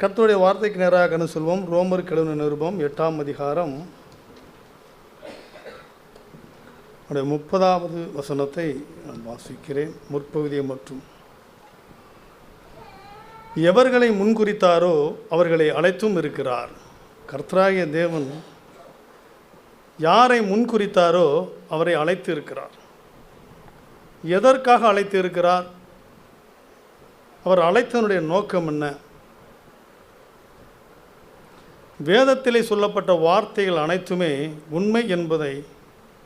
கர்த்தருடைய வார்த்தைக்கு நேராக கடந்து சொல்வோம். ரோமர் எழுதின நிருபம் 8ஆம் அதிகாரம் 30வது வசனத்தை நான் வாசிக்கிறேன். முற்பகுதியை மற்றும் எவர்களை முன்குறித்தாரோ அவர்களை அழைத்தும் இருக்கிறார். கர்த்தராகிய தேவன் யாரை முன்குறித்தாரோ அவரை அழைத்து இருக்கிறார். எதற்காக அழைத்து இருக்கிறார்? அவர் அழைத்தனுடைய நோக்கம் என்ன? வேதத்திலே சொல்லப்பட்ட வார்த்தைகள் அனைத்துமே உண்மை என்பதை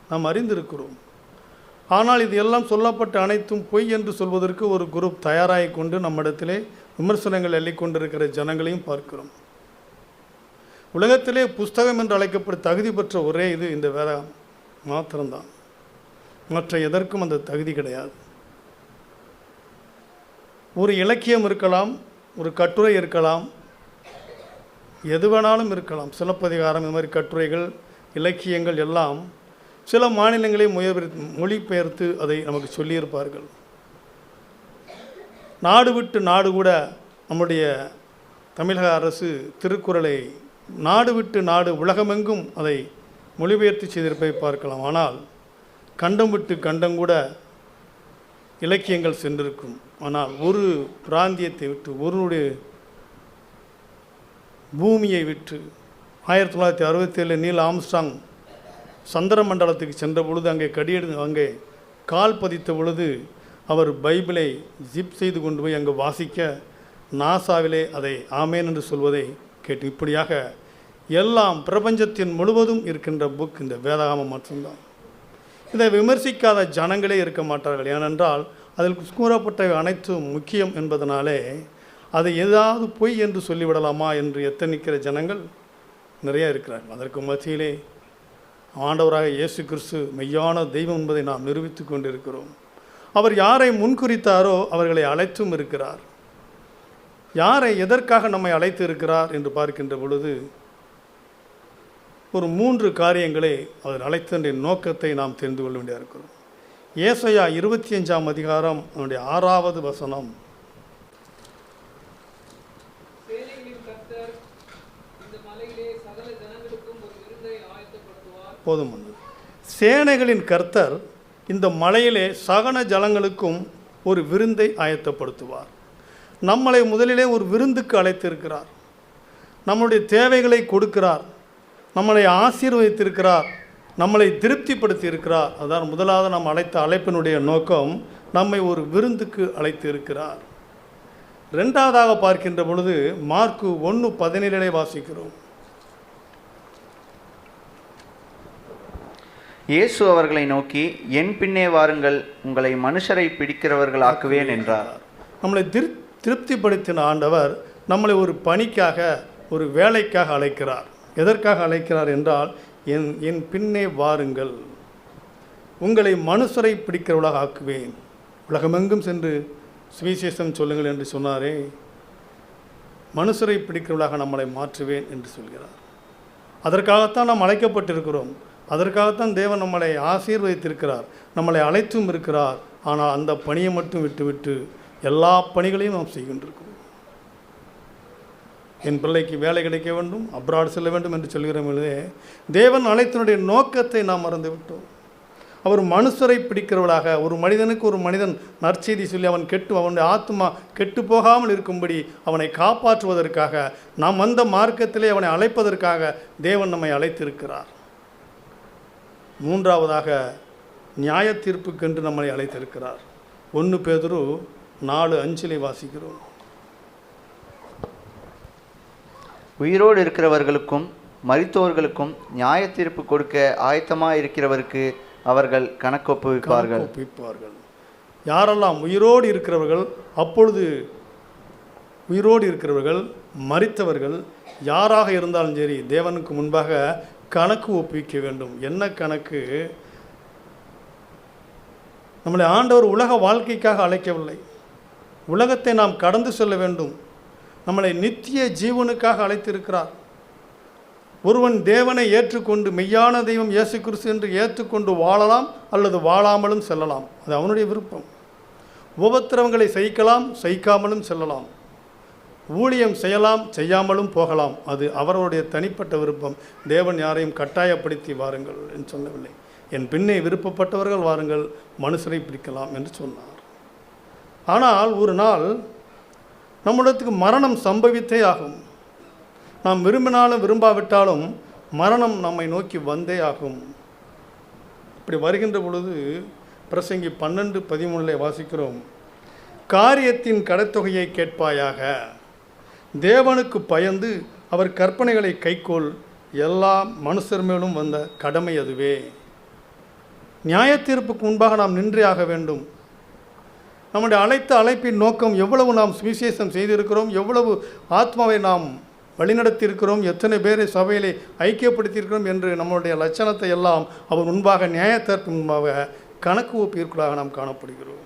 நாம் அறிந்திருக்கிறோம். ஆனால் இது எல்லாம் சொல்லப்பட்ட அனைத்தும் பொய் என்று சொல்வதற்கு ஒரு குரூப் தயாராகி கொண்டு நம்மிடத்திலே விமர்சனங்கள் எள்ளிக்கொண்டிருக்கிற ஜனங்களையும் பார்க்கிறோம். உலகத்திலே புஸ்தகம் என்று அழைக்கப்படும் தகுதி பெற்ற ஒரே இது இந்த வேதம் மாத்திரம்தான். மற்ற எதற்கும் அந்த தகுதி கிடையாது. ஒரு இலக்கியம் இருக்கலாம், ஒரு கட்டுரை இருக்கலாம், எது வேணாலும் இருக்கலாம். சிலப்பதிகாரம், இந்த மாதிரி கட்டுரைகள், இலக்கியங்கள் எல்லாம் சில மாநிலங்களை மொழிபெயர்த்து அதை நமக்கு சொல்லியிருப்பார்கள். நாடு விட்டு நாடு கூட நம்முடைய தமிழக அரசு திருக்குறளை நாடு விட்டு நாடு உலகமெங்கும் அதை மொழிபெயர்த்து செய்திருப்பதை பார்க்கலாம். ஆனால் கண்டம் விட்டு கண்டம் கூட இலக்கியங்கள் சென்றிருக்கும். ஆனால் ஒரு பிராந்தியத்தை விட்டு, ஒருவருடைய பூமியை விட்டு 1967 நீல் ஆம்ஸ்ட்ராங் சந்திர மண்டலத்துக்கு சென்ற பொழுது அங்கே கால் பதித்த பொழுது அவர் பைபிளை ஜிப் செய்து கொண்டு போய் அங்கே வாசிக்க நாசாவிலே அதை ஆமேன் என்று சொல்வதை கேட்டு, இப்படியாக எல்லாம் பிரபஞ்சத்தின் முழுவதும் இருக்கின்ற புக் இந்த வேதாகமம் மட்டும்தான். இதை விமர்சிக்காத ஜனங்களே இருக்க மாட்டார்கள். ஏனென்றால் அதில் கூறப்பட்ட அனைத்தும் முக்கியம் என்பதனாலே அதை ஏதாவது பொய் என்று சொல்லிவிடலாமா என்று எத்தனிக்கிற ஜனங்கள் நிறைய இருக்கிறார்கள். அதற்கு மத்தியிலே ஆண்டவராக இயேசு கிறிஸ்து மெய்யான தெய்வம் என்பதை நாம் நிரூபித்து கொண்டிருக்கிறோம். அவர் யாரை முன்குறித்தாரோ அவர்களை அழைத்தும் இருக்கிறார். யாரை எதற்காக நம்மை அழைத்து இருக்கிறார் என்று பார்க்கின்ற பொழுது ஒரு 3 காரியங்களை அவர் அழைத்தனுடைய நோக்கத்தை நாம் தெரிந்து கொள்ள வேண்டிய இருக்கிறோம். ஏசாயா 25ஆம் அதிகாரம் அவனுடைய 6வது வசனம். போதும். சேனைகளின் கர்த்தர் இந்த மலையிலே சகல ஜனங்களுக்கும் ஒரு விருந்தை ஆயத்தப்படுத்துவார். நம்மளை முதலிலே ஒரு விருந்துக்கு அழைத்திருக்கிறார். நம்முடைய தேவைகளை கொடுக்கிறார், நம்மளை ஆசீர்வதித்திருக்கிறார், நம்மளை திருப்திப்படுத்தி இருக்கிறார். அதான் முதலாவது நாம் அழைத்த அழைப்பினுடைய நோக்கம். நம்மை ஒரு விருந்துக்கு அழைத்து இருக்கிறார். 2வதாக பார்க்கின்ற பொழுது மார்க்கு 1:17 வாசிக்கிறோம். இயேசு அவர்களை நோக்கி, என் பின்னே வாருங்கள், உங்களை மனுஷரை பிடிக்கிறவர்கள் ஆக்குவேன் என்றார். நம்மளை திருப்திப்படுத்தின ஆண்டவர் நம்மளை ஒரு பணிக்காக, ஒரு வேலைக்காக அழைக்கிறார். எதற்காக அழைக்கிறார் என்றால், என் பின்னே வாருங்கள், உங்களை மனுஷரை பிடிக்கிறவர்களாக ஆக்குவேன், உலகமெங்கும் சென்று சுவிசேஷம் சொல்லுங்கள் என்று சொன்னாரே, மனுஷரை பிடிக்கிறவர்களாக நம்மளை மாற்றுவேன் என்று சொல்கிறார். அதற்காகத்தான் நாம் அழைக்கப்பட்டிருக்கிறோம். அதற்காகத்தான் தேவன் நம்மளை ஆசீர்வதித்திருக்கிறார், நம்மளை அழைத்தும் இருக்கிறார். ஆனால் அந்த பணியை மட்டும் விட்டுவிட்டு எல்லா பணிகளையும் நாம் செய்கின்றிருக்கிறோம். என் பிள்ளைக்கு வேலை கிடைக்க வேண்டும், அப்ராட் செல்ல வேண்டும் என்று சொல்கிறோம். தேவன் அழைத்தனுடைய நோக்கத்தை நாம் மறந்துவிட்டோம். அவர் மனுஷரை பிடிக்கிறவளாக, ஒரு மனிதனுக்கு ஒரு மனிதன் நற்செய்தி சொல்லி அவனுடைய ஆத்மா கெட்டு போகாமல் இருக்கும்படி அவனை காப்பாற்றுவதற்காக, நாம் அந்த மார்க்கத்திலே அவனை அழைப்பதற்காக தேவன் நம்மை அழைத்திருக்கிறார். 3வதாக நியாய தீர்ப்புக்கென்று நம்மளை அழைத்திருக்கிறார். 1 பேதுரு 4:5 வாசிக்கிறோம். உயிரோடு இருக்கிறவர்களுக்கும் மரித்தோர்களுக்கும் நியாய தீர்ப்பு கொடுக்க ஆயத்தமாக இருக்கிறவருக்கு அவர்கள் கணக்கொப்புவிப்பார்கள். யாரெல்லாம் உயிரோடு இருக்கிறவர்கள், அப்பொழுது உயிரோடு இருக்கிறவர்கள், மரித்தவர்கள் யாராக இருந்தாலும் சரி, தேவனுக்கு முன்பாக கணக்கு ஒப்புவிக்க வேண்டும். என்ன கணக்கு? நம்மளை ஆண்டவர் உலக வாழ்க்கைக்காக அழைக்கவில்லை, உலகத்தை நாம் கடந்து செல்ல வேண்டும். நம்மளை நித்திய ஜீவனுக்காக அழைத்திருக்கிறார். ஒருவன் தேவனை ஏற்றுக்கொண்டு, மெய்யான தெய்வம் இயேசு கிறிஸ்து என்று ஏற்றுக்கொண்டு வாழலாம், அல்லது வாழாமலும் செல்லலாம். அது அவனுடைய விருப்பம். உபத்திரவங்களை சகிக்கலாம், சகிக்காமலும் செல்லலாம். ஊழியம் செய்யலாம், செய்யாமலும் போகலாம். அது அவர்களுடைய தனிப்பட்ட விருப்பம். தேவன் யாரையும் கட்டாயப்படுத்தி வாருங்கள் என்று சொல்லவில்லை. என் பின்னே விருப்பப்பட்டவர்கள் வாருங்கள், மனுஷரை பிடிக்கலாம் என்று சொன்னார். ஆனால் ஒரு நாள் நம்மிடத்துக்கு மரணம் சம்பவித்தே ஆகும். நாம் விரும்பினாலும் விரும்பாவிட்டாலும் மரணம் நம்மை நோக்கி வந்தே ஆகும். இப்படி வருகின்ற பொழுது பிரசங்கி 12:13 வாசிக்கிறோம், காரியத்தின் கடைத்தொகையை கேட்பாயாக, தேவனுக்கு பயந்து அவர் கற்பனைகளை கைக்கொள், எல்லா மனுஷர் மேலும் வந்த கடமை அதுவே. நியாயத்தீர்ப்புக்கு முன்பாக நாம் நின்றே ஆக வேண்டும். நம்முடைய அழைப்பின் நோக்கம் எவ்வளவு நாம் சுவிசேஷம் செய்திருக்கிறோம், எவ்வளவு ஆத்மாவை நாம் வழிநடத்தியிருக்கிறோம், எத்தனை பேரை சபையிலே ஐக்கியப்படுத்தியிருக்கிறோம் என்று நம்முடைய லட்சணத்தை எல்லாம் அவர் முன்பாக நியாயத்தீர்ப்பு முன்பாக கணக்கு ஒப்பிற்குள்ளாக நாம் காணப்படுகிறோம்.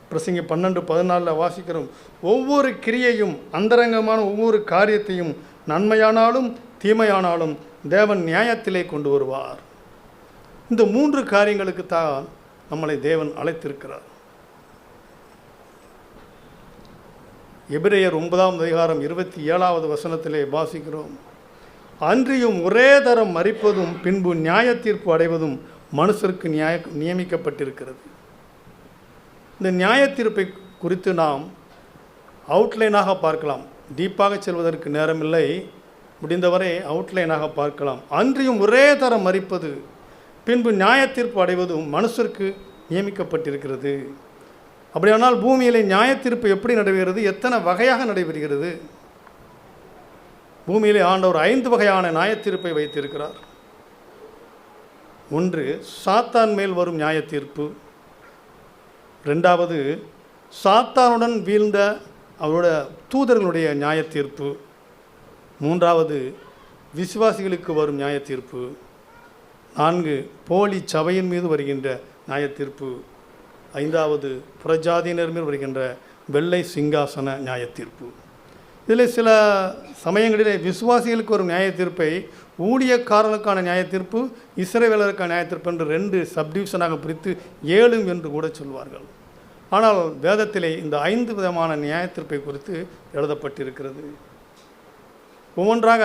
பிரசங்கி 12:14 வாசிக்கிறோம், ஒவ்வொரு கிரியையும் அந்தரங்கமான ஒவ்வொரு காரியத்தையும் நன்மையானாலும் தீமையானாலும் தேவன் நியாயத்திலே கொண்டு வருவார். இந்த 3 காரியங்களுக்கு தான் நம்மளை தேவன் அழைத்திருக்கிறார். எபிரேயர் 9:27 வாசிக்கிறோம், அன்றியும் ஒரே தரம் மரிப்பதும் பின்பு நியாய தீர்ப்பு அடைவதும் மனுஷருக்கு நியமிக்கப்பட்டிருக்கிறது. இந்த நியாய தீர்ப்பை குறித்து நாம் அவுட்லைனாக பார்க்கலாம். டீப்பாக செல்வதற்கு நேரமில்லை, முடிந்தவரை அவுட்லைனாக பார்க்கலாம். அன்றியும் ஒரே தரம் மரிப்பது பின்பு நியாய தீர்ப்பு அடைவதும் மனுஷருக்கு நியமிக்கப்பட்டிருக்கிறது. அப்படியானால் பூமியிலே நியாய தீர்ப்பு எப்படி நடைபெறுகிறது, எத்தனை வகையாக நடைபெறுகிறது? பூமியிலே ஆண்டவர் 5 வகையான நியாய தீர்ப்பை வைத்திருக்கிறார். ஒன்று, சாத்தான் மேல் வரும் நியாய தீர்ப்பு. 2வது, சாத்தானுடன் வீழ்ந்த அவரோட தூதர்களுடைய நியாய தீர்ப்பு. 3வது, விசுவாசிகளுக்கு வரும் நியாய தீர்ப்பு. 4, போலி சபையின் மீது வருகின்ற நியாய தீர்ப்பு. 5வது, புறஜாதியினர் மீது வருகின்ற வெள்ளை சிங்காசன நியாய தீர்ப்பு. இதில் சில சமயங்களிலே விசுவாசிகளுக்கு ஒரு நியாய தீர்ப்பை ஊழியக்காரனுக்கான நியாய தீர்ப்பு, இஸ்ரவேலருக்கான நியாய தீர்ப்பு என்று 2 சப்டிவிஷனாக பிரித்து 7 என்று கூட சொல்வார்கள். ஆனால் வேதத்திலே இந்த 5 விதமான நியாய தீர்ப்பை குறித்து எழுதப்பட்டிருக்கிறது. ஒவ்வொன்றாக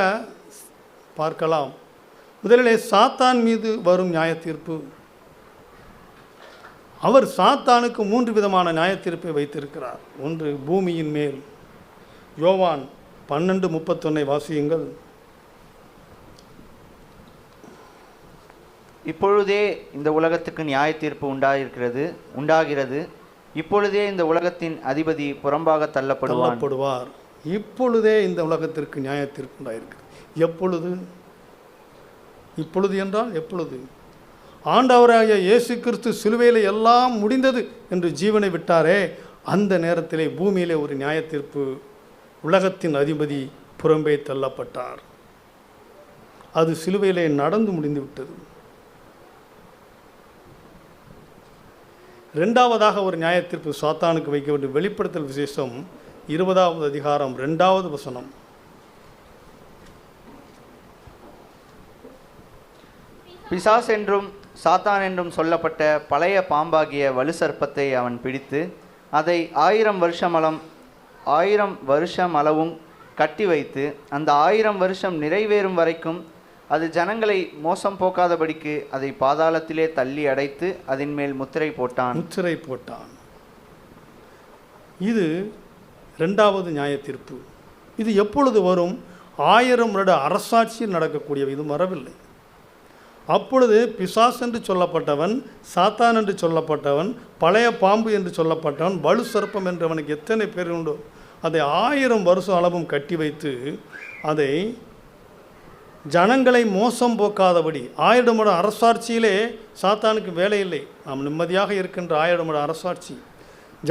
பார்க்கலாம். முதலிலே சாத்தான் மீது வரும் நியாய தீர்ப்பு. அவர் சாத்தானுக்கு 3 விதமான நியாய தீர்ப்பை வைத்திருக்கிறார். ஒன்று, பூமியின் மேல். யோவான் 12:31 வாசியுங்கள். இப்பொழுதே இந்த உலகத்துக்கு நியாய தீர்ப்பு உண்டாகிறது. இப்பொழுதே இந்த உலகத்தின் அதிபதி புறம்பாக தள்ளப்படுவார். இப்பொழுதே இந்த உலகத்திற்கு நியாய தீர்ப்பு உண்டாயிருக்கிறது. எப்பொழுது? இப்பொழுது என்றால் எப்பொழுது? ஆண்டவராகிய இயேசு கிறிஸ்து சிலுவையில் எல்லாம் முடிந்தது என்று ஜீவனை விட்டாரே, அந்த நேரத்திலே பூமியிலே ஒரு நியாய தீர்ப்பு. உலகத்தின் அதிபதி புறம்பே தள்ளப்பட்டார். அது சிலுவையிலே நடந்து முடிந்து விட்டது. 2வதாக ஒரு நியாய தீர்ப்பு சாத்தானுக்கு வைக்க வேண்டும். வெளிப்படுத்தல் விசேஷம் 20வது அதிகாரம் 2வது வசனம். பிசாஸ் என்றும் சாத்தான் என்றும் சொல்லப்பட்ட பழைய பாம்பாகிய வலு சர்ப்பத்தை அவன் பிடித்து அதை 1000 வருஷம் அளவும் கட்டி வைத்து அந்த 1000 வருஷம் நிறைவேறும் வரைக்கும் அது ஜனங்களை மோசம் போக்காதபடிக்கு அதை பாதாளத்திலே தள்ளி அடைத்து அதன் மேல் முத்திரை போட்டான். இது 2வது நியாய தீர்ப்பு. இது எப்பொழுது வரும்? 1000 வருட அரசாட்சியில் நடக்கக்கூடியது. இது வரவில்லை. அப்பொழுது பிசாஸ் என்று சொல்லப்பட்டவன், சாத்தான் என்று சொல்லப்பட்டவன், பழைய பாம்பு என்று சொல்லப்பட்டவன், வலு சர்ப்பம் என்று அவனுக்கு எத்தனை பேர் உண்டோ அதை 1000 வருஷம் அளவும் கட்டி வைத்து அதை ஜனங்களை மோசம் போக்காதபடி 1000 வருட அரசாட்சியிலே சாத்தானுக்கு வேலை இல்லை. நாம் நிம்மதியாக இருக்கின்ற 1000 வருட அரசாட்சி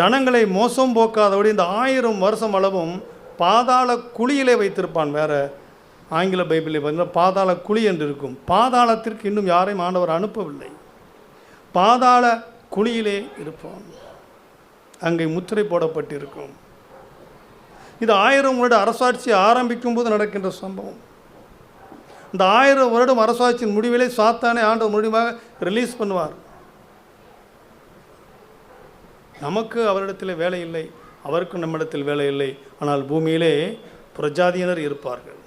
ஜனங்களை மோசம் போக்காதபடி இந்த 1000 வருஷம் அளவும் பாதாள குழியிலே வைத்திருப்பான். வேறு ஆங்கில பைபிளில் பார்த்தீங்கன்னா பாதாள குழி என்று இருக்கும். பாதாளத்திற்கு இன்னும் யாரையும் ஆண்டவர் அனுப்பவில்லை. பாதாள குழியிலே இருப்பான். அங்கே முத்திரை போடப்பட்டிருக்கும். இது 1000 வருட அரசாட்சி ஆரம்பிக்கும் போது நடக்கின்ற சம்பவம். இந்த 1000 வருடம் அரசாட்சியின் முடிவிலே சாத்தானே ஆண்டவர் முடிவாக ரிலீஸ் பண்ணுவார். நமக்கு அவரிடத்தில் வேலை இல்லை. அவருக்கும் நம்மிடத்தில் வேலை இல்லை, ஆனால் பூமியிலே பிரஜாதியினர் இருப்பார்கள்.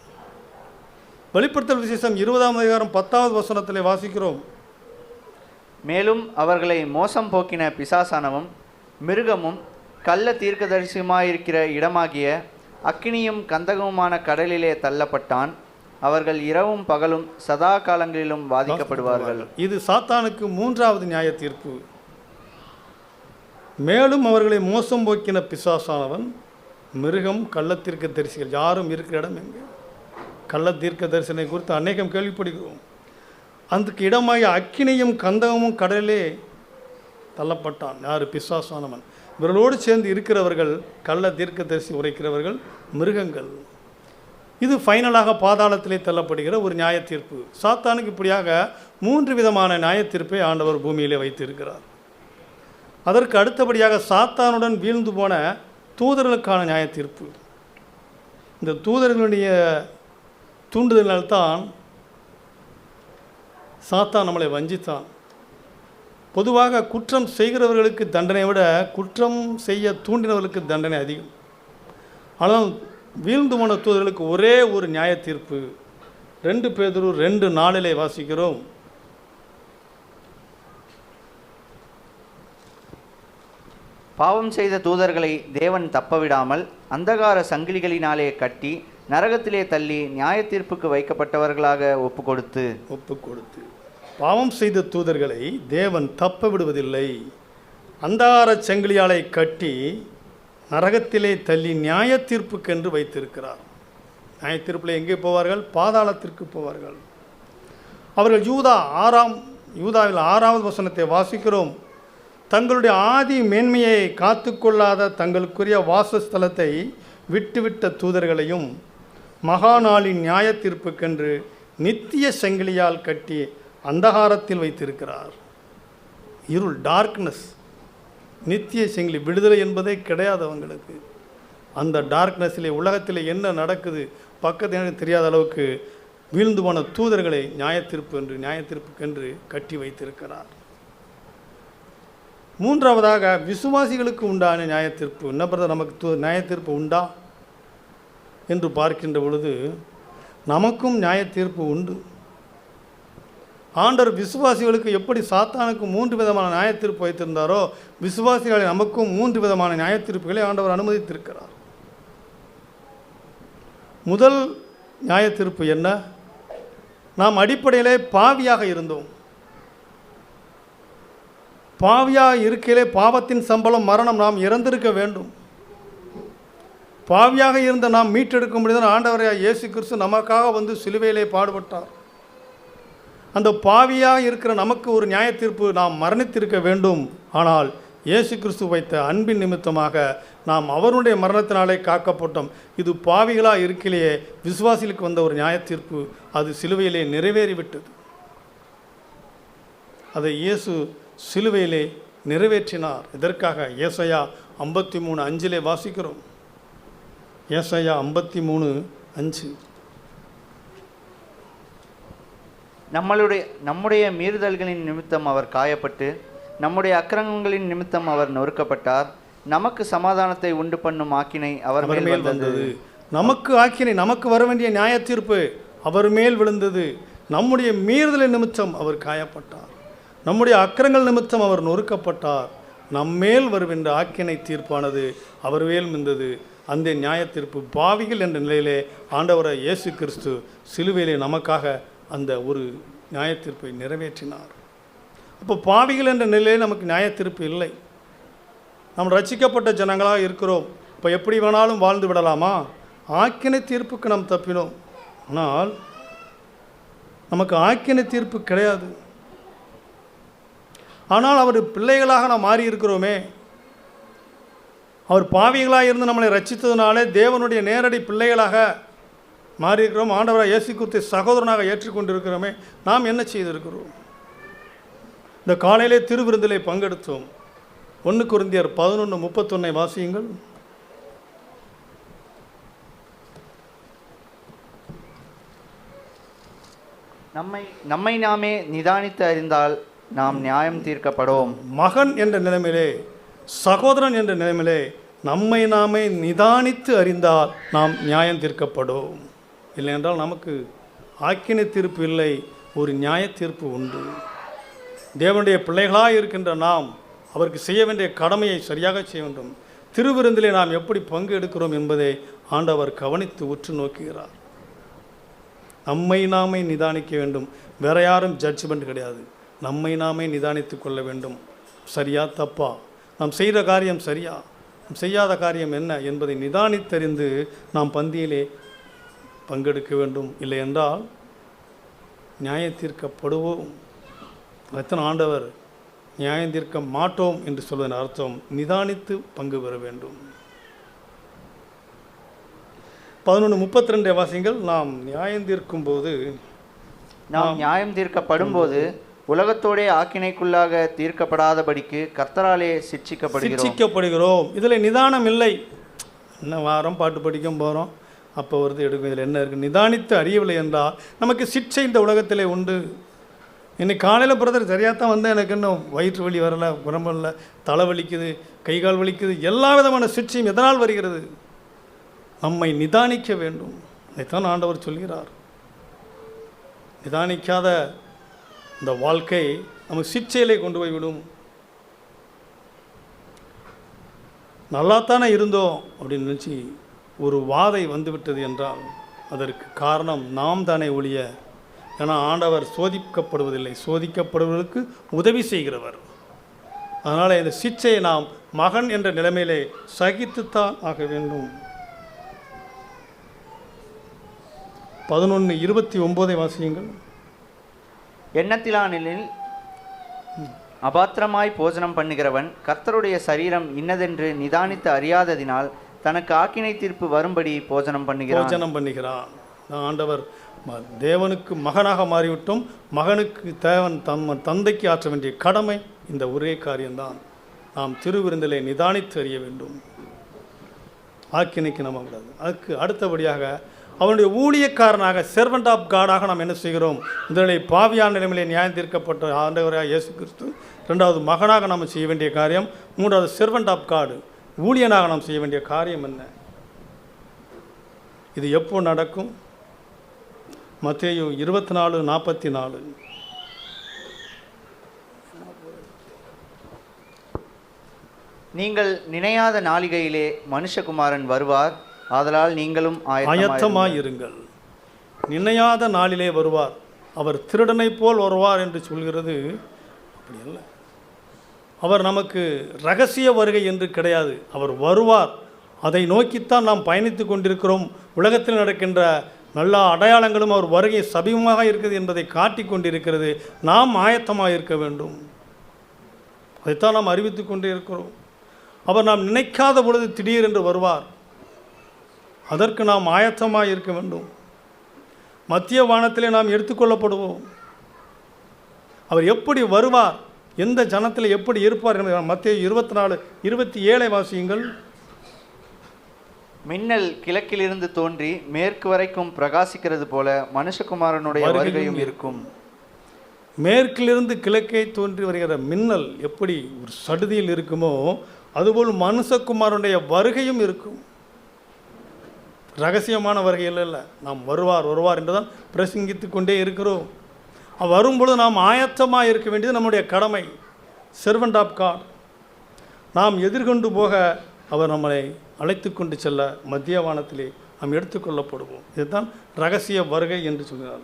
வெளிப்படுத்தல் விசேஷம் 20ஆம் அதிகாரம் 10வது வசனத்திலே வாசிக்கிறோம். மேலும் அவர்களை மோசம் போக்கின பிசாசானவும் மிருகமும் கள்ள தீர்க்கதரிசியுமாயிருக்கிற இடமாகிய அக்கினியும் கந்தகமுமான கடலிலே தள்ளப்பட்டான். அவர்கள் இரவும் பகலும் சதா காலங்களிலும் வாதிக்கப்படுவார்கள். இது சாத்தானுக்கு 3வது நியாய தீர்ப்பு. மேலும் அவர்களை மோசம் போக்கின பிசாசானவன் மிருகம் கள்ள தீர்க்கதரிசிகள் யாரும் இருக்கிற இடம் எங்கே? கள்ள தீர்க்க தரிசனை குறித்து அநேகம் கேள்விப்படுகிறோம். அதுக்கு இடமாகிய அக்கினியும் கந்தகமும் கடலிலே தள்ளப்பட்டான். யார்? பிசாசானவன். இவர்களோடு சேர்ந்து இருக்கிறவர்கள் கள்ள தீர்க்க தரிசி உரைக்கிறவர்கள் மிருகங்கள். இது ஃபைனலாக பாதாளத்திலே தள்ளப்படுகிற ஒரு நியாய தீர்ப்பு. சாத்தானுக்கு இப்படியாக 3 விதமான நியாய தீர்ப்பை ஆண்டவர் பூமியிலே வைத்திருக்கிறார். அதற்கு அடுத்தபடியாக சாத்தானுடன் வீழ்ந்து போன தூதர்களுக்கான நியாய தீர்ப்பு. இந்த தூதர்களுடைய தூண்டுதலினால்தான் சாத்தான் நம்மளை வஞ்சித்தான். பொதுவாக குற்றம் செய்கிறவர்களுக்கு தண்டனை விட குற்றம் செய்ய தூண்டினவர்களுக்கு தண்டனை அதிகம். ஆனால் வீழ்ந்து போன தூதர்களுக்கு ஒரே ஒரு நியாய தீர்ப்பு. 2 பேதுரு 2:4 வாசிக்கிறோம். பாவம் செய்த தூதர்களை தேவன் தப்பவிடாமல் அந்தகார சங்கிலிகளினாலே கட்டி நரகத்திலே தள்ளி நியாய தீர்ப்புக்கு வைக்கப்பட்டவர்களாக ஒப்பு கொடுத்து பாவம் செய்த தூதர்களை தேவன் தப்ப விடுவதில்லை. அந்தகார சங்கிலியாலை கட்டி நரகத்திலே தள்ளி நியாய தீர்ப்புக்கென்று வைத்திருக்கிறார். நியாய தீர்ப்பில் எங்கே போவார்கள்? பாதாளத்திற்கு போவார்கள். அவர்கள் யூதாவில் 6வது வசனத்தை வாசிக்கிறோம். தங்களுடைய ஆதி மேன்மையை காத்து கொள்ளாத தங்களுக்குரிய வாசஸ்தலத்தை விட்டுவிட்ட தூதர்களையும் மகாநாளின் நியாய தீர்ப்புக்கென்று நித்திய சங்கிலியால் கட்டி அந்தகாரத்தில் வைத்திருக்கிறார். இருள், டார்க்னஸ். நித்திய சங்கிலி, விடுதலை என்பதே கிடையாது அவங்களுக்கு. அந்த டார்க்னஸிலே உலகத்தில் என்ன நடக்குது பக்கத்து எனக்கு தெரியாத அளவுக்கு வீழ்ந்து போன தூதர்களை நியாய தீர்ப்புக்கென்று கட்டி வைத்திருக்கிறார். 3வதாக விசுவாசிகளுக்கு உண்டான நியாய தீர்ப்பு. என்ன பிரதர், நமக்கு நியாய தீர்ப்பு உண்டா என்று பார்க்கின்ற பொழுது நமக்கும் நியாய தீர்ப்பு உண்டு. ஆண்டவர் விசுவாசிகளுக்கு எப்படி சாத்தானுக்கு 3 விதமான நியாய தீர்ப்பு வைத்திருந்தாரோ விசுவாசிகளை நமக்கும் 3 விதமான நியாய தீர்ப்புகளை ஆண்டவர் அனுமதித்திருக்கிறார். முதல் நியாய தீர்ப்பு என்ன? நாம் அடிப்படையிலே பாவியாக இருந்தோம். பாவியாக இருக்கையிலே பாவத்தின் சம்பளம் மரணம். நாம் இறந்திருக்க வேண்டும். பாவியாக இருந்த நாம் மீட்டெடுக்க முடியாத ஆண்டவரையா இயேசு கிறிஸ்து நமக்காக வந்து சிலுவையிலே பாடுபட்டார். அந்த பாவியாக இருக்கிற நமக்கு ஒரு நியாய தீர்ப்பு, நாம் மரணித்திருக்க வேண்டும். ஆனால் இயேசு கிறிஸ்து வைத்த அன்பின் நிமித்தமாக நாம் அவருடைய மரணத்தினாலே காக்கப்பட்டோம். இது பாவிகளாக இருக்கையிலேயே விசுவாசிகளுக்கு வந்த ஒரு நியாய தீர்ப்பு. அது சிலுவையிலே நிறைவேறிவிட்டது. அதை இயேசு சிலுவையிலே நிறைவேற்றினார். இதற்காக ஏசாயா 53:5 வாசிக்கிறோம். ஏசாயா 53:5 நம்முடைய மீறுதல்களின் நிமித்தம் அவர் காயப்பட்டு நம்முடைய அக்கிரமங்களின் நிமித்தம் அவர் நொறுக்கப்பட்டார். நமக்கு சமாதானத்தை உண்டு பண்ணும் ஆக்கினை அவர் மேல் வந்தது. நமக்கு ஆக்கினை, நமக்கு வர வேண்டிய நியாய தீர்ப்பு அவர் மேல் விழுந்தது. நம்முடைய மீறுதலின் நிமித்தம் அவர் காயப்பட்டார். நம்முடைய அக்கிரங்கள் நிமித்தம் அவர் நொறுக்கப்பட்டார். நம்மேல் வருகின்ற ஆக்கினை தீர்ப்பானது அவர் மேல் வந்தது. அந்த நியாய தீர்ப்பு பாவிகள் என்ற நிலையிலே ஆண்டவரை இயேசு கிறிஸ்து சிலுவையிலே நமக்காக அந்த ஒரு நியாய தீர்ப்பை நிறைவேற்றினார். அப்போ பாவிகள் என்ற நிலையிலே நமக்கு நியாய தீர்ப்பு இல்லை. நாம் ரட்சிக்கப்பட்ட ஜனங்களாக இருக்கிறோம். இப்போ எப்படி வேணாலும் வாழ்ந்து விடலாமா? ஆக்கினை தீர்ப்புக்கு நாம் தப்பினோம். ஆனால் நமக்கு ஆக்கினை தீர்ப்பு கிடையாது. ஆனால் அவர் பிள்ளைகளாக நாம் மாறி இருக்கிறோமே. அவர் பாவிகளாக இருந்து நம்மளை ரட்சித்ததுனாலே தேவனுடைய நேரடி பிள்ளைகளாக மாறி இருக்கிறோம். ஆண்டவராக இயேசு கிறிஸ்துவை சகோதரனாக ஏற்றுக்கொண்டிருக்கிறோமே. நாம் என்ன செய்திருக்கிறோம்? இந்த காலையிலே திருவிருந்திலே பங்கெடுத்தோம். 1 கொரிந்தியர் 11:31 வாசியுங்கள். நம்மை நாமே நிதானித்து அறிந்தால் நாம் நியாயம் தீர்க்கப்படுவோம். மகன் என்ற நிலைமையிலே, சகோதரன் என்ற நிலைமையிலே நம்மை நாமே நிதானித்து அறிந்தால் நாம் நியாயம் தீர்க்கப்படும். இல்லை என்றால் நமக்கு ஆக்கினை தீர்ப்பு இல்லை, ஒரு நியாய தீர்ப்பு உண்டு. தேவனுடைய பிள்ளைகளாக இருக்கின்ற நாம் அவருக்கு செய்ய வேண்டிய கடமையை சரியாக செய்ய வேண்டும். திருவிருந்திலே நாம் எப்படி பங்கு எடுக்கிறோம் என்பதை ஆண்டவர் கவனித்து உற்று நோக்குகிறார். நம்மை நாமே நிதானிக்க வேண்டும். வேற யாரும் ஜட்ஜ்மெண்ட் கிடையாது. நம்மை நாமே நிதானித்து கொள்ள வேண்டும். சரியா தப்பா, நாம் செய்த காரியம் சரியா, செய்யாத காரியம் என்ன என்பதை நிதானித்தறிந்து நாம் பந்தியிலே பங்கெடுக்க வேண்டும். இல்லை என்றால் நியாய தீர்க்கப்படுவோம். அத்தனை ஆண்டவர் நியாயம் தீர்க்க மாட்டோம் என்று சொல்வதன் அர்த்தம் நிதானித்து பங்கு பெற வேண்டும். 11:32 வாசிங்கள். நாம் நியாயம் தீர்க்கும் போது, நாம் நியாயம் தீர்க்கப்படும் போது உலகத்தோடே ஆக்கினைக்குள்ளாக தீர்க்கப்படாதபடிக்கு கர்த்தராலே சிட்சிக்கப்படுகிறோம். இதில் நிதானம் இல்லை. இன்னும் வாரம் பாட்டு படிக்க போகிறோம், அப்போ வருது எடுக்கும், இதில் என்ன இருக்குது, நிதானித்து அறியவில்லை என்றால் நமக்கு சிட்சை இந்த உலகத்திலே உண்டு. இன்னைக்கு காலையில் பிரதர் சரியாக தான் வந்தேன், எனக்கு இன்னும் வயிற்று வலி வரலை, உடம்புல தலை வலிக்குது, கை கால் வலிக்குது, எல்லா விதமான சிட்சையும் எதனால் வருகிறது? நம்மை நிதானிக்க வேண்டும். அதைத்தான் ஆண்டவர் சொல்கிறார். நிதானிக்காத இந்த வாழ்க்கை நமக்கு சிட்சையிலே கொண்டு போய்விடும். நல்லாத்தானே இருந்தோம் அப்படின்னு நினச்சி ஒரு வாதை வந்துவிட்டது என்றால் அதற்கு காரணம் நாம் தானே ஒழிய. ஏன்னா ஆண்டவர் சோதிக்கப்படுவதில்லை, சோதிக்கப்படுவதற்கு உதவி செய்கிறவர். அதனால் இந்த சிட்சையை நாம் மகன் என்ற நிலைமையிலே சகித்துத்தான் ஆக வேண்டும். 11:29 வாசியுங்கள். எண்ணத்திலானில் அபாத்திரமாய் போஜனம் பண்ணுகிறவன் கர்த்தருடைய சரீரம் இன்னதென்று நிதானித்து அறியாததினால் தனக்கு ஆக்கினை தீர்ப்பு வரும்படி போஜனம் பண்ணுகிறான். ஆண்டவர் தேவனுக்கு மகனாக மாறிவிட்டோம். மகனுக்கு தேவன் தந்தைக்கு ஆற்ற வேண்டிய கடமை இந்த ஒரே காரியம்தான். நாம் திருவிருந்திலே நிதானித்து அறிய வேண்டும். ஆக்கினைக்கு நம்ம கூடாது. அதுக்கு அடுத்தபடியாக அவனுடைய ஊழியக்காரனாக, செர்வன்ட் ஆஃப் காடாக நாம் என்ன செய்கிறோம்? முதலிலே பாவியான நிலைமையிலே நியாயம் தீர்க்கப்பட்ட ஆண்டவராக இயேசு கிறிஸ்து. ரெண்டாவது மகனாக நாம் செய்ய வேண்டிய காரியம். மூன்றாவது செர்வன்ட் ஆஃப் காடு, ஊழியனாக நாம் செய்ய வேண்டிய காரியம் என்ன? இது எப்போ நடக்கும்? மத்தேயு 24:44. நீங்கள் நினையாத நாளிகையிலே மனுஷகுமாரன் வருவார், ஆதலால் நீங்களும் ஆயத்தமாயிருங்கள். நினையாத நாளிலே வருவார். அவர் திருடனை போல் வருவார் என்று சொல்கிறது. அப்படி அல்ல. அவர் நமக்கு இரகசிய வருகை என்று கிடையாது. அவர் வருவார். அதை நோக்கித்தான் நாம் பயணித்து கொண்டிருக்கிறோம். உலகத்தில் நடக்கின்ற நல்ல அடையாளங்களும் அவர் வருகை சமீபமாக இருக்குது என்பதை காட்டி கொண்டிருக்கிறது. நாம் ஆயத்தமாக இருக்க வேண்டும். அதைத்தான் நாம் அறிவித்து கொண்டே இருக்கிறோம். அவர் நாம் நினைக்காத பொழுது திடீரென்று வருவார். அதற்கு நாம் ஆயத்தமாக இருக்க வேண்டும். மத்திய வானத்திலே நாம் எடுத்துக்கொள்ளப்படுவோம். அவர் எப்படி வருவார், எந்த ஜனத்தில் எப்படி இருப்பார் என்பதை மத்தேயு 24:27 வாசியுங்கள். மின்னல் கிழக்கிலிருந்து தோன்றி மேற்கு வரைக்கும் பிரகாசிக்கிறது போல மனுஷகுமாரனுடைய வருகையும் இருக்கும். மேற்கிலிருந்து கிழக்கே தோன்றி வருகிற மின்னல் எப்படி ஒரு சடுதியில் இருக்குமோ அதுபோல் மனுஷகுமாரனுடைய வருகையும் இருக்கும். ரகசியமான வருகையில் இல்லை, நாம் வருவார் என்றுதான் பிரசங்கித்து கொண்டே இருக்கிறோம். வரும்பொழுது நாம் ஆயத்தமாக இருக்க வேண்டியது நம்முடைய கடமை. Servant of God. நாம் எதிர்கொண்டு போக அவர் நம்மளை அழைத்து கொண்டு செல்ல மத்திய வானத்திலே நாம் எடுத்துக்கொள்ளப்படுவோம். இதுதான் ரகசிய வருகை என்று சொல்கிறார்.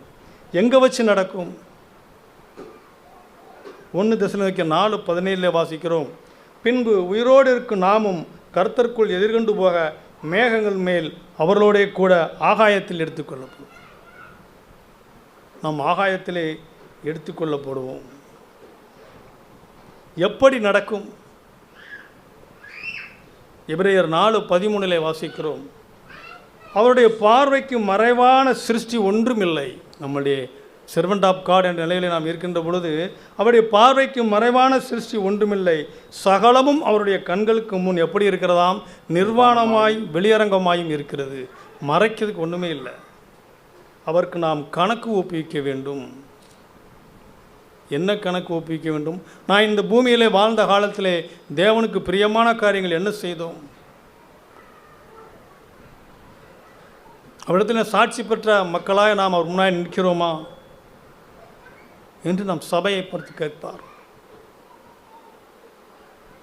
எங்கே வச்சு நடக்கும்? 1 தெசலோனிக்கேயர் 4:17 வாசிக்கிறோம். பின்பு உயிரோடு இருக்கும் நாமும் கர்த்தருக்குள் எதிர்கொண்டு போக மேகங்கள் மேல் அவர்களோடே கூட ஆகாயத்தில் எடுத்துக்கொள்ளப்படும். நாம் ஆகாயத்திலே எடுத்துக்கொள்ளப்படுவோம். எப்படி நடக்கும்? எபிரேயர் 4:13 வாசிக்கிறோம். அவருடைய பார்வைக்கு மறைவான சிருஷ்டி ஒன்றுமில்லை. நம்முடைய செர்வன்ட் ஆஃப் காட் என்ற நிலையில் நாம் இருக்கின்ற பொழுது அவருடைய பார்வைக்கு மறைவான சிருஷ்டி ஒன்றுமில்லை. சகலமும் அவருடைய கண்களுக்கு முன் எப்படி இருக்கிறதாம்? நிர்வாணமாய் வெளியரங்கமாயும் இருக்கிறது. மறைக்கிறதுக்கு ஒன்றுமே இல்லை. அவருக்கு நாம் கணக்கு ஒப்புவிக்க வேண்டும். என்ன கணக்கு ஒப்புவிக்க வேண்டும்? நான் இந்த பூமியிலே வாழ்ந்த காலத்திலே தேவனுக்கு பிரியமான காரியங்கள் என்ன செய்தோம்? அவரிடத்தில் சாட்சி பெற்ற மக்களாக நாம் அவர் முன்னாடி நிற்கிறோமா என்று நாம் சபையை பார்த்து கேட்பார்.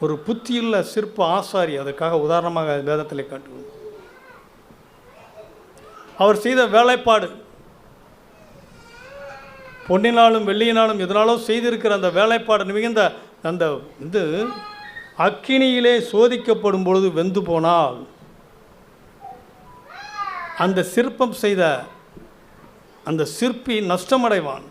ஒரு புத்தியுள்ள சிற்ப ஆசாரி, அதற்காக உதாரணமாக வேதத்தில் காட்டுவோம். அவர் செய்த வேலைப்பாடு, பொன்னினாலும் வெள்ளியினாலும் எதனாலும் செய்திருக்கிற அந்த வேலைப்பாடு மிகுந்த அந்த அக்கினியிலே சோதிக்கப்படும் பொழுது வெந்து போனால் அந்த சிற்பம் செய்த அந்த சிற்பி நஷ்டமடைவான்.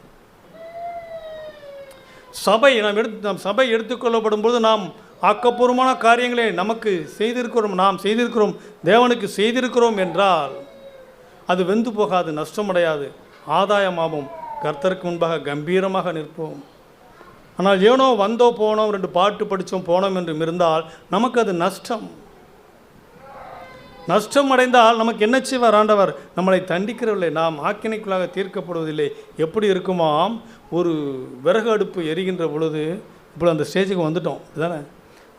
நம் சபை எடுத்துக்கொள்ளப்படும் போது நாம் ஆக்கப்பூர்வமான காரியங்களை நமக்கு செய்திருக்கிறோம், நாம் செய்திருக்கிறோம், தேவனுக்கு செய்திருக்கிறோம் என்றால் அது வெந்து போகாது, நஷ்டமடையாது, ஆதாயமாகவும் கர்த்தருக்கு முன்பாக கம்பீரமாக நிற்போம். ஆனால் ஏனோ வந்தோ போனோம், 2 பாட்டு படித்தோம் போனோம் என்றும் இருந்தால் நமக்கு அது நஷ்டம் அடைந்தால் நமக்கு என்ன செய்வார் ஆண்டவர்? நம்மளை தண்டிக்கிறவில்லை, நாம் ஆக்கினைக்குள்ளாக தீர்க்கப்படுவதில்லை. எப்படி இருக்குமாம், ஒரு விறகு அடுப்பு எரிகின்ற பொழுது, இப்போ அந்த ஸ்டேஜுக்கு வந்துட்டோம் இதுதானே,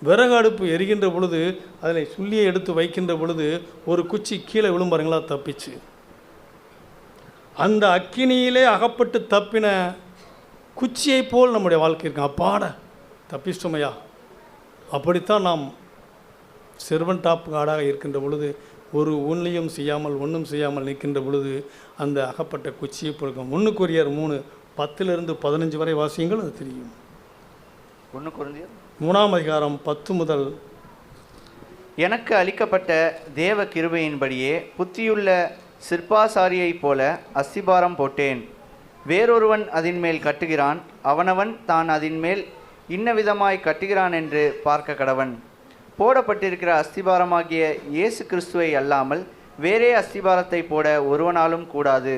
விறகு அடுப்பு எரிகின்ற பொழுது அதில் சுள்ளியை எடுத்து வைக்கின்ற பொழுது ஒரு குச்சி கீழே விழும் பாருங்களா, தப்பிச்சு. அந்த அக்கினியிலே அகப்பட்டு தப்பின குச்சியை போல் நம்முடைய வாழ்க்கை இருக்கு. அப்பாட தப்பிச்சிட்டோமையா. அப்படித்தான் நாம் செர்வன்ட் ஆஃப் காடாக இருக்கின்ற பொழுது, ஒரு ஊன்லையும் செய்யாமல் ஒன்றும் செய்யாமல் நிற்கின்ற பொழுது அந்த அகப்பட்ட குச்சியை பொறுக்கும். 1 கொரிந்தியர் 3:10-15 வரை வாசியங்கள், அது தெரியும். 1 கொரிந்தியர் 3ஆம் அதிகாரம் 10 முதல். எனக்கு அளிக்கப்பட்ட தேவ கிருபையின்படியே புத்தியுள்ள சிற்பாசாரியைப் போல அஸ்திபாரம் போட்டேன். வேறொருவன் அதின் மேல் கட்டுகிறான், அவனவன் தான் அதின் மேல் இன்ன விதமாய் கட்டுகிறான் என்று பார்க்க கடவன். போடப்பட்டிருக்கிற அஸ்திபாரமாகிய இயேசு கிறிஸ்துவை அல்லாமல் வேறே அஸ்திபாரத்தை போட ஒருவனாலும் கூடாது.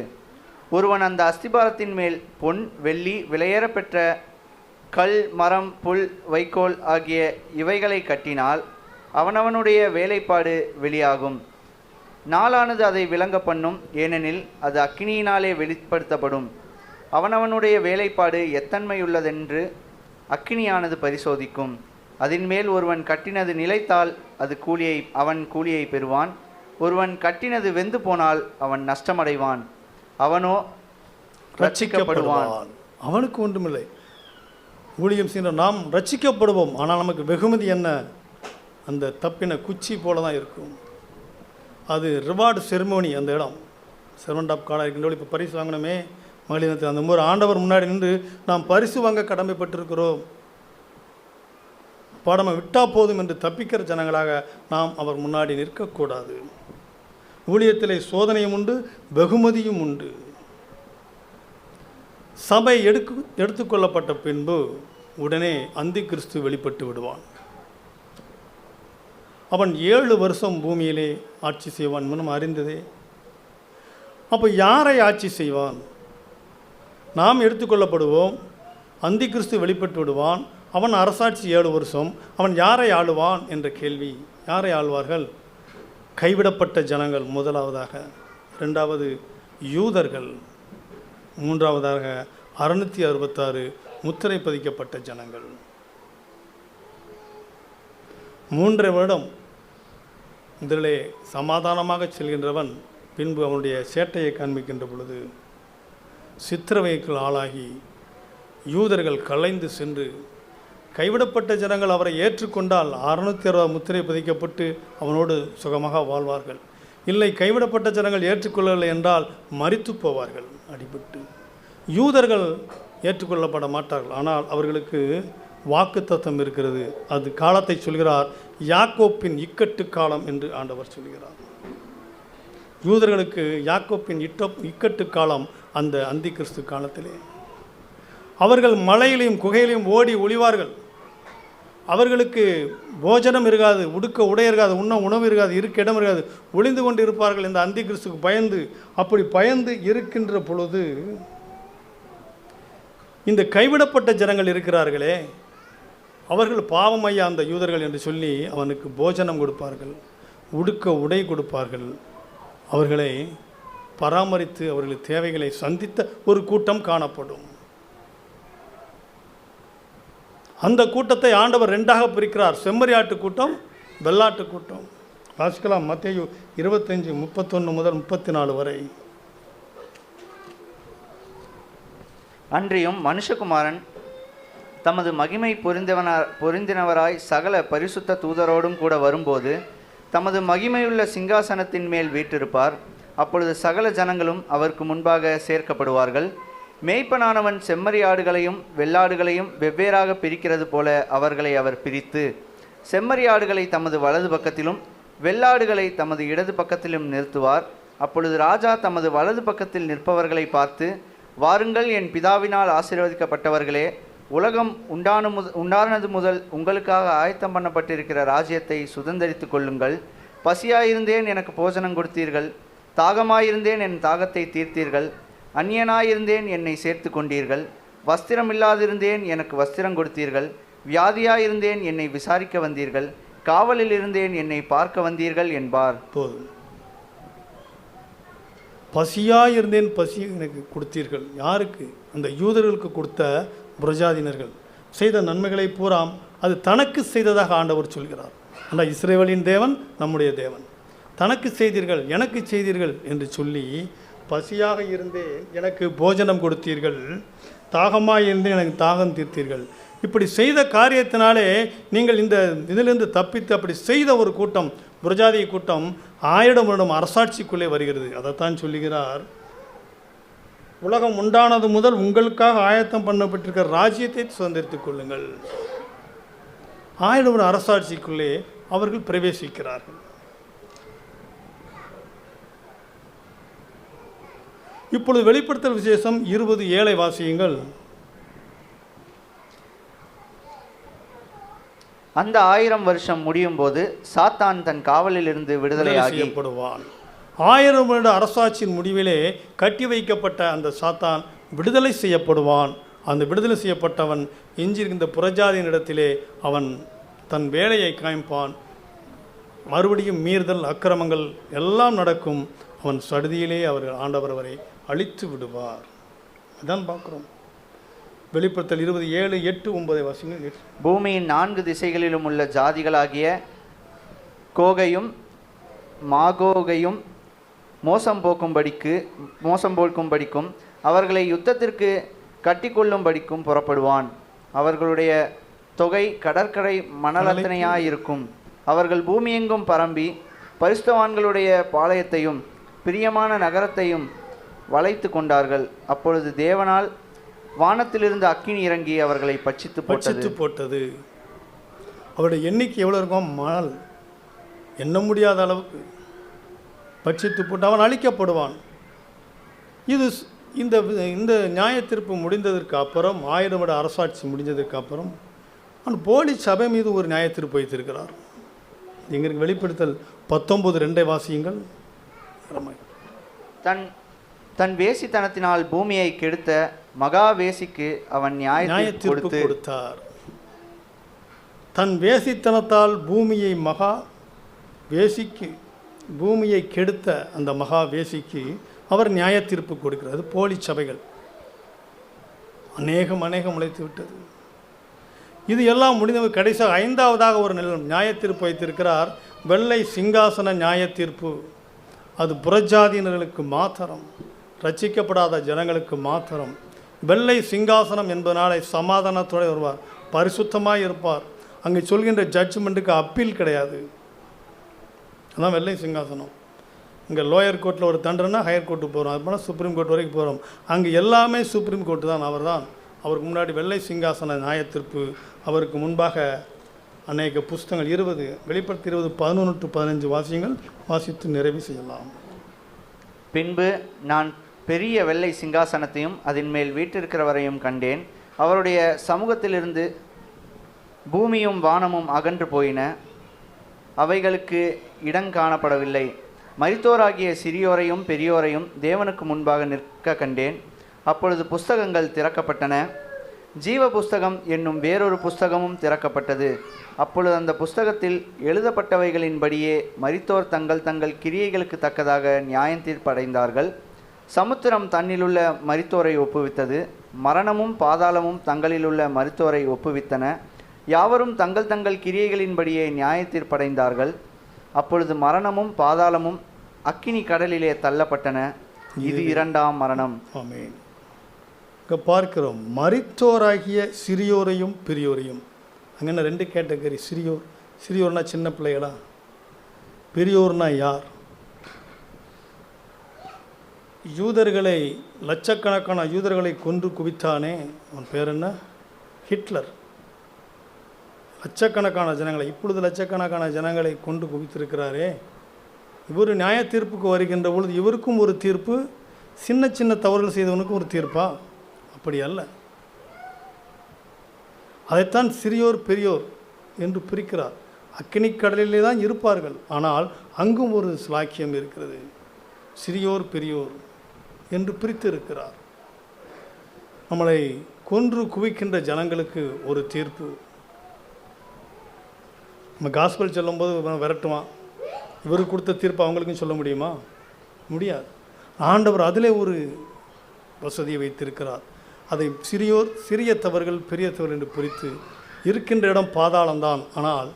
ஒருவன் அந்த அஸ்திபாரத்தின் மேல் பொன் வெள்ளி விலையேறப்பெற்ற கல் மரம் புல் வைக்கோல் ஆகிய இவைகளை கட்டினால் அவனவனுடைய வேலைப்பாடு வெளியாகும். நாளானது அதை விளங்க பண்ணும், ஏனெனில் அது அக்கினியினாலே வெளிப்படுத்தப்படும். அவனவனுடைய வேலைப்பாடு எத்தன்மையுள்ளதென்று அக்கினியானது பரிசோதிக்கும். அதன் மேல் ஒருவன் கட்டினது நிலைத்தால் அவன் கூலியை பெறுவான். ஒருவன் கட்டினது வெந்து போனால் அவன் நஷ்டமடைவான், அவனோ ரட்சிக்கப்படுவான். அவனுக்கு ஒன்றுமில்லை. ஊழியம் செய்கிற நாம் ரட்சிக்கப்படுவோம். ஆனால் நமக்கு வெகுமதி என்ன? அந்த தப்பின குச்சி போல தான் இருக்கும். அது ரிவார்டு செரிமோனி. அந்த இடம் செர்வன்ட் ஆஃப் காடாக இருக்கின்ற இப்போ பரிசு வாங்கணுமே மகளிரத்தில், அந்த முறை ஆண்டவர் முன்னாடி நின்று நாம் பரிசு வாங்க கடமைப்பட்டிருக்கிறோம். பாடமை விட்டால் போதும் என்று தப்பிக்கிற ஜனங்களாக நாம் அவர் முன்னாடி நிற்கக்கூடாது. ஊழியத்திலே சோதனையும் உண்டு, வெகுமதியும் உண்டு. சபை எடுத்துக்கொள்ளப்பட்ட பின்பு உடனே அந்தி கிறிஸ்து வெளிப்பட்டு விடுவான். அவன் 7 வருஷம் பூமியிலே ஆட்சி செய்வான். முன்னும் அறிந்ததே. அப்போ யாரை ஆட்சி செய்வான்? நாம் எடுத்துக்கொள்ளப்படுவோம், அந்தி கிறிஸ்து வெளிப்பட்டு விடுவான், அவன் அரசாட்சி 7 வருஷம். அவன் யாரை ஆளுவான் என்ற கேள்வி. யாரை ஆள்வார்கள்? கைவிடப்பட்ட ஜனங்கள் முதலாவதாக, 2வது யூதர்கள், 3வதாக 666 முத்திரை பதிக்கப்பட்ட ஜனங்கள். 3 வருடம் முதலே சமாதானமாக செல்கின்றவன் பின்பு அவனுடைய சேட்டையை காண்பிக்கின்ற பொழுது சித்திரவைக்குள் ஆளாகி யூதர்கள் கலைந்து சென்று, கைவிடப்பட்ட ஜனங்கள் அவரை ஏற்றுக்கொண்டால் 660 முத்திரை பதிக்கப்பட்டு அவனோடு சுகமாக வாழ்வார்கள். இல்லை, கைவிடப்பட்ட ஜனங்கள் ஏற்றுக்கொள்ளவில்லை என்றால் மரித்து போவார்கள் அடிபட்டு. யூதர்கள் ஏற்றுக்கொள்ளப்பட மாட்டார்கள். ஆனால் அவர்களுக்கு வாக்குத்தத்தம் இருக்கிறது. அது காலத்தை சொல்கிறார், யாக்கோப்பின் இக்கட்டு காலம் என்று ஆண்டவர் சொல்கிறார். யூதர்களுக்கு யாக்கோப்பின் இக்கட்டு காலம் அந்த அந்தி கிறிஸ்து காலத்திலே. அவர்கள் மலையிலையும் குகையிலையும் ஓடி ஒளிவார்கள். அவர்களுக்கு போஜனம் இருக்காது, உடுக்க உடை இருக்காது, உண்ண உணவு இருக்காது, இருக்க இடம் இருக்காது, ஒளிந்து கொண்டு இருப்பார்கள் இந்த அந்தி கிறிஸ்துக்கு பயந்து. அப்படி பயந்து இருக்கின்ற பொழுது இந்த கைவிடப்பட்ட ஜனங்கள் இருக்கிறார்களே, அவர்கள் பாவம் ஐயா அந்த யூதர்கள் என்று சொல்லி அவனுக்கு போஜனம் கொடுப்பார்கள், உடுக்க உடை கொடுப்பார்கள், அவர்களை பராமரித்து அவர்கள் தேவைகளை சந்தித்த ஒரு கூட்டம் காணப்படும். அந்த கூட்டத்தை ஆண்டவர் 2ஆக பிரிக்கிறார். செம்மறியாட்டு கூட்டம், வெள்ளாட்டு கூட்டம். வாசிக்கலாம். மத்தேயு 25:31 முதல் 34 வரை. அன்றியும் மனுஷகுமாரன் தமது மகிமை பொருந்தினவராய் சகல பரிசுத்த தூதரோடும் கூட வரும்போது தமது மகிமையுள்ள சிங்காசனத்தின் மேல் வீற்றிருப்பார். அப்பொழுது சகல ஜனங்களும் அவருக்கு முன்பாக சேர்க்கப்படுவார்கள். மேய்ப்பனானவன் செம்மறியாடுகளையும் வெள்ளாடுகளையும் வெவ்வேறாக பிரிக்கிறது போல அவர்களை அவர் பிரித்து செம்மறியாடுகளை தமது வலது பக்கத்திலும் வெள்ளாடுகளை தமது இடது பக்கத்திலும் நிறுத்துவார். அப்பொழுது ராஜா தமது வலது பக்கத்தில் நிற்பவர்களை பார்த்து, வாருங்கள், என் பிதாவினால் ஆசீர்வதிக்கப்பட்டவர்களே, உலகம் உண்டானது முதல் உங்களுக்காக ஆயத்தம் பண்ணப்பட்டிருக்கிற ராஜ்யத்தை சுதந்தரித்து கொள்ளுங்கள். பசியாயிருந்தேன், எனக்கு போஜனம் கொடுத்தீர்கள். தாகமாயிருந்தேன், என் தாகத்தை தீர்த்தீர்கள். அந்நியனாயிருந்தேன், என்னை சேர்த்து கொண்டீர்கள். வஸ்திரம் இல்லாதிருந்தேன், எனக்கு வஸ்திரம் கொடுத்தீர்கள். வியாதியாயிருந்தேன், என்னை விசாரிக்க வந்தீர்கள். காவலில் இருந்தேன், என்னை பார்க்க வந்தீர்கள் என்பார். போதும். பசியாயிருந்தேன், பசி எனக்கு கொடுத்தீர்கள். யாருக்கு? அந்த யூதர்களுக்கு கொடுத்த புரஜாதியினர்கள் செய்த நன்மைகளை பூராம் அது தனக்கு செய்ததாக ஆண்டவர் சொல்கிறார். ஆனால் இஸ்ரவேலின் தேவன் நம்முடைய தேவன். தனக்கு செய்தீர்கள், எனக்கு செய்தீர்கள் என்று சொல்லி, பசியாக இருந்தேன், எனக்கு போஜனம் கொடுத்தீர்கள். தாகமாக இருந்தேன், எனக்கு தாகம் தீர்த்தீர்கள். இப்படி செய்த காரியத்தினாலே நீங்கள் இந்த இதிலிருந்து தப்பித்து அப்படி செய்த ஒரு கூட்டம், புரஜாதிய கூட்டம் 1000 வருடம் அரசாட்சிக்குள்ளே வருகிறது. அதைத்தான் சொல்லுகிறார், உலகம் உண்டானது முதல் உங்களுக்காக ஆயத்தம் பண்ணப்பட்டிருக்கிற ராஜ்யத்தை சுதந்திரித்துக் கொள்ளுங்கள். 1000 வருட அரசாட்சிக்குள்ளே அவர்கள் பிரவேசிக்கிறார்கள். இப்பொழுது வெளிப்படுத்தல் விசேஷம் 20:7 வாசியுங்கள். அந்த 1000 வருஷம் முடியும் போது சாத்தான் தன் காவலில் இருந்து விடுதலையாகி செய்யப்படுவான். 1000 வருட அரசாட்சியின் முடிவிலே கட்டி வைக்கப்பட்ட அந்த சாத்தான் விடுதலை செய்யப்படுவான். அந்த விடுதலை செய்யப்பட்டவன் எஞ்சியிருந்த புறஜாதியினிடத்திலே அவன் தன் வேலையை காண்பான். மறுபடியும் மீறுதல், அக்கிரமங்கள் எல்லாம் நடக்கும். அவன் சடுதியிலே ஆண்டவர் அவரை அழித்து விடுவார். அதான் பார்க்குறோம். வெளிப்படுத்தல் 20:7, 8, 9 வாசிங்க. பூமியின் 4 திசைகளிலும் உள்ள ஜாதிகளாகிய கோகையும் மாகோகையும் மோசம் போக்கும்படிக்கும் அவர்களை யுத்தத்திற்கு கட்டிக்கொள்ளும்படிக்கும் புறப்படுவான். அவர்களுடைய தொகை கடற்கரை மணலத்தனையாயிருக்கும். அவர்கள் பூமியெங்கும் பரம்பி பரிசுத்தவான்களுடைய பாளையத்தையும் பிரியமான நகரத்தையும் வளைத்து கொண்டார்கள். அப்பொழுது தேவனால் வானத்திலிருந்து அக்கினி இறங்கி அவர்களை பட்சித்து போட்டது. அவருடைய எண்ணிக்கை எவ்வளோ இருக்கும்? மணல் எண்ண முடியாத அளவுக்கு பட்சித்து போட்டு அவன் அழிக்கப்படுவான். இது இந்த நியாய தீர்ப்பு முடிந்ததற்கு அப்புறம், 1000 வருட அரசாட்சி முடிஞ்சதற்கு அப்புறம் அவன் போலி சபை மீது ஒரு நியாய தீர்ப்பு வைத்திருக்கிறார். எங்களுக்கு வெளிப்படுத்தல் 19:2 வாசியுங்கள். தன் வேசித்தனத்தினால் பூமியை கெடுத்த மகா வேசிக்கு அவன் நியாய தீர்ப்பு கொடுத்தார். தன் வேசித்தனத்தால் பூமியை கெடுத்த அந்த மகா வேசிக்கு அவர் நியாய தீர்ப்பு கொடுக்கிறார். அது போலி சபைகள் அநேகம் உழைத்து விட்டது. இது எல்லாம் முடிந்த கடைசியாக 5வதாக ஒரு நியாய தீர்ப்பு வைத்திருக்கிறார். வெள்ளை சிங்காசன நியாய தீர்ப்பு. அது புறஜாதியினர்களுக்கு மாத்திரம், ரட்சிக்கப்படாத ஜனங்களுக்கு மாத்திரம். வெள்ளை சிங்காசனம் என்பதனாலே சமாதானத்தோடு வருவார், பரிசுத்தமாக இருப்பார். அங்கே சொல்கின்ற ஜட்ஜ்மெண்ட்டுக்கு அப்பீல் கிடையாது. அதான் வெள்ளை சிங்காசனம். இங்கே லோயர் கோர்ட்டில் ஒரு தண்டனை ஹையர் கோர்ட்டுக்கு போகிறோம், அது போனால் சுப்ரீம் கோர்ட் வரைக்கும் போகிறோம். அங்கே எல்லாமே சுப்ரீம் கோர்ட்டு தான். அவருக்கு முன்னாடி வெள்ளை சிங்காசன நியாய தீர்ப்பு. அவருக்கு முன்பாக அநேக புஸ்தகங்கள் 20 வெளிப்படுத்தி 20:11-15 வாசியங்கள் வாசித்து நிறைவு செய்யலாம். பின்பு நான் பெரிய வெள்ளை சிங்காசனத்தையும் அதன் மேல் வீற்றிருக்கிறவரையும் கண்டேன். அவருடைய சமூகத்திலிருந்து பூமியும் வானமும் அகன்று போயின, அவைகளுக்கு இடம் காணப்படவில்லை. மரித்தோராகிய சிறியோரையும் பெரியோரையும் தேவனுக்கு முன்பாக நிற்க கண்டேன். அப்பொழுது புஸ்தகங்கள் திறக்கப்பட்டன. ஜீவ புஸ்தகம் என்னும் வேறொரு புஸ்தகமும் திறக்கப்பட்டது. அப்பொழுது அந்த புஸ்தகத்தில் எழுதப்பட்டவைகளின்படியே மரித்தோர் தங்கள் கிரியைகளுக்கு தக்கதாக நியாயம் தீர்ப்படைந்தார்கள். சமுத்திரம் தன்னிலுள்ள மரித்தோரை ஒப்புவித்தது. மரணமும் பாதாளமும் தங்களிலுள்ள மரித்தோரை ஒப்புவித்தன. யாவரும் தங்கள் கிரியைகளின்படியே நியாய தீர்ப்படைந்தார்கள். அப்பொழுது மரணமும் பாதாளமும் அக்கினி கடலிலே தள்ளப்பட்டன. இது இரண்டாம் மரணம். ஆமென். இங்கே பார்க்கிறோம், மரித்தோராகிய சிறியோரையும் பெரியோரையும். அங்கே ரெண்டு கேட்டகரி. சிறியோர்னா சின்ன பிள்ளைகளா? பெரியோர்னா யார்? யூதர்களை, லட்சக்கணக்கான யூதர்களை கொன்று குவித்தானே, அவன் பேர் என்ன? ஹிட்லர். லட்சக்கணக்கான ஜனங்களை, இப்பொழுது லட்சக்கணக்கான ஜனங்களை கொண்டு குவித்திருக்கிறாரே. இவர் நியாய தீர்ப்புக்கு வருகின்ற பொழுது இவருக்கும் ஒரு தீர்ப்பு, சின்ன சின்ன தவறுகள் செய்தவனுக்கும் ஒரு தீர்ப்பா? அப்படி அல்ல. அதைத்தான் சிறியோர் பெரியோர் என்று பிரிக்கிறார். அக்கினி கடலிலே தான் இருப்பார்கள், ஆனால் அங்கும் ஒரு ஸ்லாக்கியம் இருக்கிறது. சிறியோர் பெரியோர் என்று பிரித்து இருக்கிறார். நம்மளை கொன்று குவிக்கின்ற ஜனங்களுக்கு ஒரு தீர்ப்பு. நம்ம காஸ்பல் சொல்லும்போது விரட்டுவான். இவருக்கு கொடுத்த தீர்ப்பு அவங்களுக்கும் சொல்ல முடியுமா? முடியாது. ஆண்டவர் அதிலே ஒரு வசதியை வைத்திருக்கிறார். அதை சிறியோர், சிறிய தவறுகள், பெரிய தவறு என்று பிரித்து, இருக்கின்ற இடம் பாதாளம்தான், ஆனால்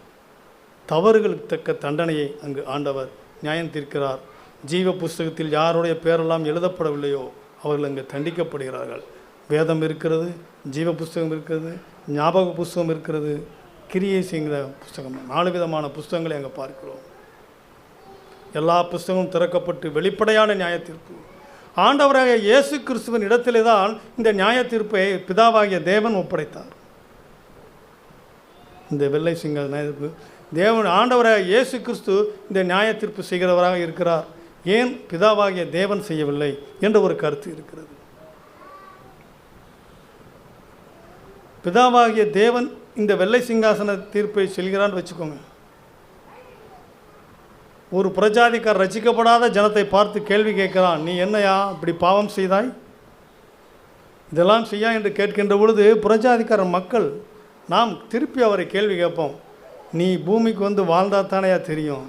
தவறுகளுக்கு தக்க தண்டனையை அங்கு ஆண்டவர் நியாயம் தீர்க்கிறார். ஜீவ புஸ்தகத்தில் யாருடைய பேரெல்லாம் எழுதப்படவில்லையோ அவர்கள் அங்கே தண்டிக்கப்படுகிறார்கள். வேதம் இருக்கிறது, ஜீவ புஸ்தகம் இருக்கிறது, ஞாபக புஸ்தகம் இருக்கிறது, கிரியை செய்கிற புஸ்தகம். 4 விதமான புஸ்தகங்களை அங்கே பார்க்கிறோம். எல்லா புஸ்தகமும் திறக்கப்பட்டு வெளிப்படையான நியாய தீர்ப்பு. ஆண்டவராக இயேசு கிறிஸ்துவின் இடத்திலே தான் இந்த நியாய தீர்ப்பை பிதாவாகிய தேவன் ஒப்படைத்தார். இந்த வெள்ளை சிங்க நியாயத்தீர்ப்பு தேவன், ஆண்டவராக இயேசு கிறிஸ்து இந்த நியாய தீர்ப்பு செய்கிறவராக இருக்கிறார். ஏன் பிதாவாகிய தேவன் செய்யவில்லை என்ற ஒரு கருத்து இருக்கிறது. பிதாவாகிய தேவன் இந்த வெள்ளை சிங்காசன தீர்ப்பை செல்கிறான்னு வச்சுக்கோங்க. ஒரு புறஜாதிக்கார் ரசிக்கப்படாத ஜனத்தை பார்த்து கேள்வி கேட்கிறான், நீ என்னையா இப்படி பாவம் செய்தாய், இதெல்லாம் செய்யா என்று கேட்கின்ற பொழுது புறஜாதிக்கார மக்கள், நாம் திருப்பி அவரை கேள்வி கேட்போம், நீ பூமிக்கு வந்து வாழ்ந்தா தானேயா தெரியும்,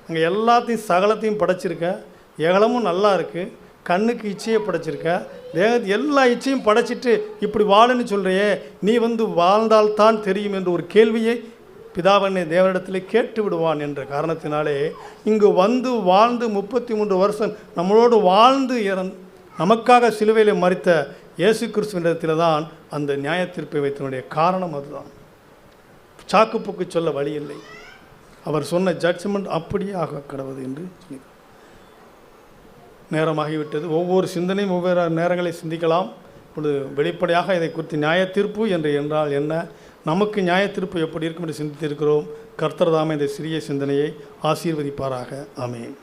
அங்கே எல்லாத்தையும் சகலத்தையும் படைச்சிருக்க, ஏகலமும் நல்லா இருக்குது, கண்ணுக்கு இச்சையை படைச்சிருக்க, தேகத்து எல்லா இச்சையும் படைச்சிட்டு இப்படி வாழுன்னு சொல்கிறையே, நீ வந்து வாழ்ந்தால்தான் தெரியும் என்று ஒரு கேள்வியை பிதாவனை தேவனிடத்தில் கேட்டு விடுவான் என்ற காரணத்தினாலே இங்கு வந்து வாழ்ந்து 33 வருஷம் நம்மளோடு வாழ்ந்து நமக்காக சிலுவையில் மரித்த இயேசு கிறிஸ்துவினிடத்தில் தான் அந்த நியாய தீர்ப்பை வைத்தனுடைய காரணம் அதுதான். சாக்குப்புக்கு சொல்ல வழி இல்லை. அவர் சொன்ன ஜட்ஜ்மெண்ட் அப்படியே ஆக கடவுது என்று சொல்லி நேரமாகிவிட்டது. ஒவ்வொரு சிந்தனையும் ஒவ்வொரு நேரங்களை சிந்திக்கலாம். இப்பொழுது வெளிப்படையாக இதை குறித்து நியாய தீர்ப்பு என்று என்றால் என்ன, நமக்கு நியாய தீர்ப்பு எப்படி இருக்கும் என்று சிந்தித்திருக்கிறோம். கர்த்தர் தாமே இந்த சிறிய சிந்தனையை ஆசீர்வதிப்பாராக. ஆமென்.